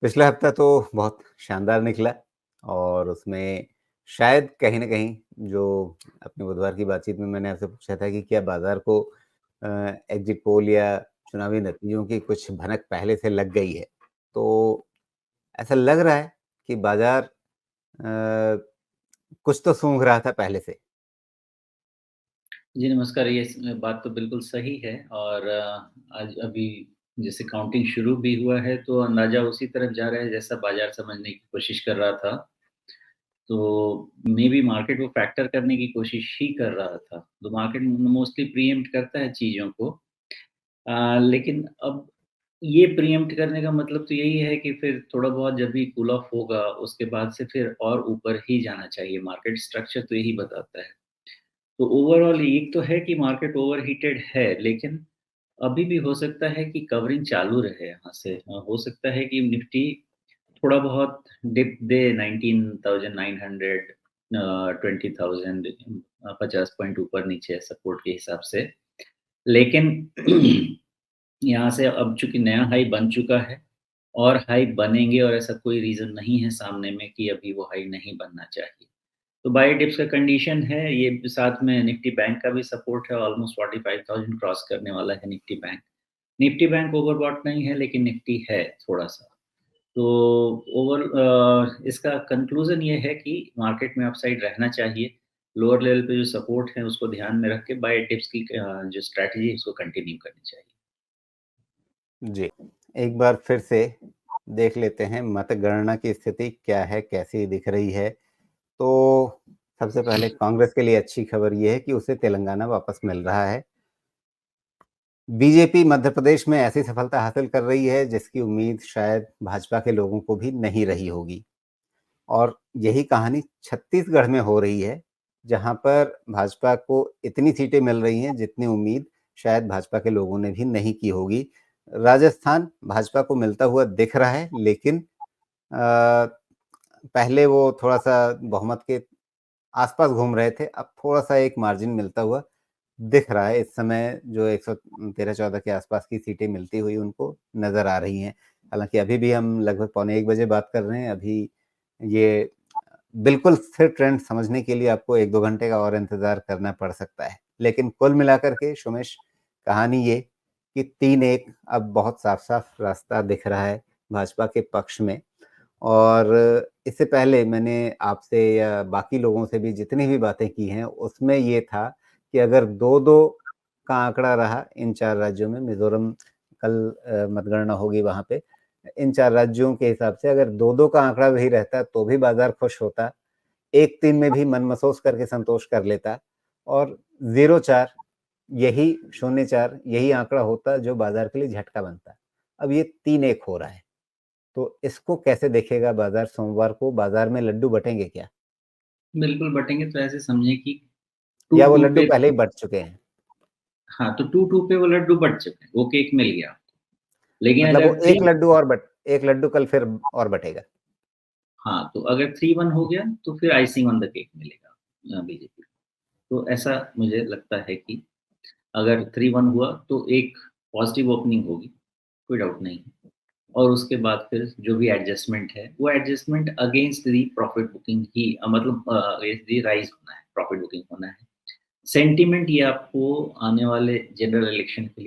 पिछला हफ्ता तो बहुत शानदार निकला और उसमें शायद कहीं न कहीं जो अपने बुधवार की बातचीत में मैंने आपसे पूछा था कि क्या बाज़ार को एग्ज़िट पोल या चुनावी नतीजों की कुछ भनक पहले से लग गई है। तो ऐसा लग रहा है कि बाज़ार कुछ तो सूँघ रहा था पहले से। जी, नमस्कार। ये बात तो बिल्कुल सही है और आज अभी जैसे काउंटिंग शुरू भी हुआ है, तो अंदाज़ा उसी तरफ जा रहा है जैसा बाज़ार समझने की कोशिश कर रहा था। तो मेबी मार्केट वो फैक्टर करने की कोशिश ही कर रहा था। तो मार्केट मोस्टली प्रीएम्प्ट करता है चीज़ों को। लेकिन अब ये प्रीएम्प्ट करने का मतलब तो यही है कि फिर थोड़ा बहुत जब भी कूल ऑफ होगा, उसके बाद से फिर और ऊपर ही जाना चाहिए। मार्केट स्ट्रक्चर तो यही बताता है। तो ओवरऑल एक तो है कि मार्केट ओवरहीटेड है, लेकिन अभी भी हो सकता है कि कवरिंग चालू रहे यहाँ से। हो सकता है कि निफ्टी थोड़ा बहुत डिप दे 19,900 20,000 50 पॉइंट ऊपर-नीचे सपोर्ट के हिसाब से। लेकिन यहाँ से अब चूँकि नया हाई बन चुका है और हाई बनेंगे और ऐसा कोई रीज़न नहीं है सामने में कि अभी वो हाई नहीं बनना चाहिए। तो बाय डिप्स का कंडीशन है, ये साथ में निफ्टी बैंक का भी सपोर्ट है, ऑलमोस्ट 45,000 क्रॉस करने वाला है Nifty bank. Nifty bank overbought नहीं है, लेकिन निफ्टी है थोड़ा-सा। तो इसका कंक्लूज़न ये है कि मार्केट में अपसाइड रहना चाहिए। लोअर लेवल पे जो सपोर्ट है, उसको ध्यान में रख के बाय डिप्स की जो स्ट्रैटेजी है, उसको कंटिन्यू करनी चाहिए। जी, एक बार फिर से देख लेते हैं मतगणना की स्थिति क्या है, कैसी दिख रही है। तो सबसे पहले कांग्रेस के लिए अच्छी खबर ये है कि उसे तेलंगाना वापस मिल रहा है। बीजेपी मध्य प्रदेश में ऐसी सफलता हासिल कर रही है जिसकी उम्मीद शायद भाजपा के लोगों को भी नहीं रही होगी और यही कहानी छत्तीसगढ़ में हो रही है, जहां पर भाजपा को इतनी सीटें मिल रही हैं जितनी उम्मीद शायद भाजपा के लोगों ने भी नहीं की होगी। राजस्थान भाजपा को मिलता हुआ दिख रहा है, लेकिन पहले वो थोड़ा-सा बहुमत के आस-पास घूम रहे थे, अब थोड़ा-सा एक मार्जिन मिलता हुआ दिख रहा है। इस समय जो 113-14 के आस-पास की सीटें मिलती हुई उनको नज़र आ रही हैं। हालाँकि अभी भी हम लगभग पौने 1 बजे बात कर रहे हैं, अभी ये बिल्कुल स्थिर ट्रेंड समझने के लिए आपको 1-2 घंटे का और इंतज़ार करना पड़ सकता है। लेकिन कुल मिलाकर के सोमेश, कहानी ये कि 3-1 अब बहुत साफ-साफ रास्ता दिख रहा है भाजपा के पक्ष में। और इससे पहले मैंने आपसे या बाकी लोगों से भी जितनी भी बातें की हैं, उसमें ये था कि अगर 2-2 का आंकड़ा रहा इन 4 राज्यों में, मिज़ोरम कल मतगणना होगी वहाँ पे। इन 4 राज्यों के हिसाब से अगर 2-2 का आंकड़ा भी रहता तो भी बाज़ार खुश होता। 1-3 में भी मन-मसोस करके संतोष कर लेता और 0-4 यही 0-4 यही आंकड़ा होता जो बाज़ार के लिए झटका बनता। अब ये 3-1 हो रहा है। तो इसको कैसे देखेगा बाज़ार? सोमवार को बाज़ार में लड्डू बँटेंगे क्या? बिल्कुल बँटेंगे तो ऐसे समझिए कि या वो 2-2 लड्डू पे पहले ही बँट चुके हैं? हाँ, तो 2-2 पे वो लड्डू बँट चुके हैं, वो केक मिल गया आपको। लेकिन मतलब वो अगर 3 एक लड्डू कल फिर और बँटेगा। हाँ, तो अगर 3-1 हो गया, तो फिर आइसिंग ऑन द केक मिलेगा बीजेपी को। तो ऐसा मुझे लगता है कि अगर 3-1 हुआ, तो एक पॉज़िटिव ओपनिंग होगी, कोई डाउट नहीं है। और उसके बाद फिर जो भी एडजस्टमेंट है, वो adjustment against the profit booking ही मतलब अगेंस्ट द राइज़ होना है, प्रॉफिट बुकिंग होना है। सेंटिमेंट ये आपको आने वाले जनरल इलेक्शन के लिए